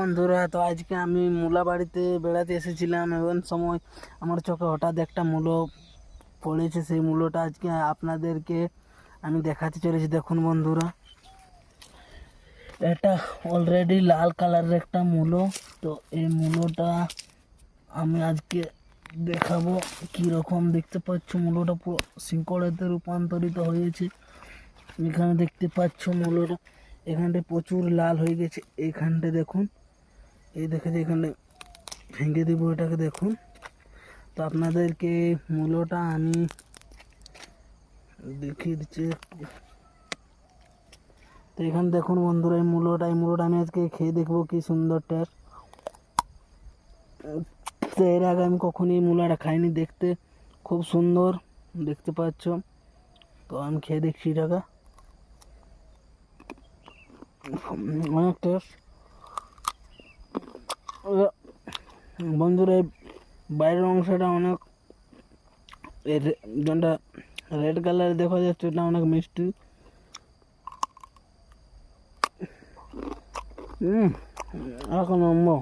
বন্ধুরা, তো আজকে আমি মূলা বাড়িতে বেড়াতে এসেছিলাম। এমন সময় আমার চোখে হঠাৎ একটা মূলো পড়েছে। সেই মূলোটা আজকে আপনাদেরকে আমি দেখাতে চলেছি। দেখুন বন্ধুরা, এটা অলরেডি লাল কালারের একটা মূলো। তো এই মূলোটা আমি আজকে দেখাবো কীরকম। দেখতে পাচ্ছ মূলোটা পুরো শিকড়েতে রূপান্তরিত হয়েছে। এখানে দেখতে পাচ্ছ মূলোটা এখানটা প্রচুর লাল হয়ে গেছে। এইখানটা দেখুন, এই দেখে যে এখানে ভেঙে দেবো এটাকে। দেখুন, তো আপনাদেরকে মূলোটা আমি দেখিয়ে দিচ্ছি। তো এখানে দেখুন বন্ধুরা, এই মূলোটা আমি আজকে খেয়ে দেখবো কি সুন্দর টেস্ট। তো এর আগে আমি কখনই মূলাটা খাইনি। দেখতে খুব সুন্দর দেখতে পাচ্ছ। তো আমি খেয়ে দেখছি এটাকে, অনেক টেস্ট। বন্ধুরা, এই বাইরের অংশটা অনেক, যেটা রেড কালার দেখা যাচ্ছে এটা অনেক মিষ্টি। এক নম্বর।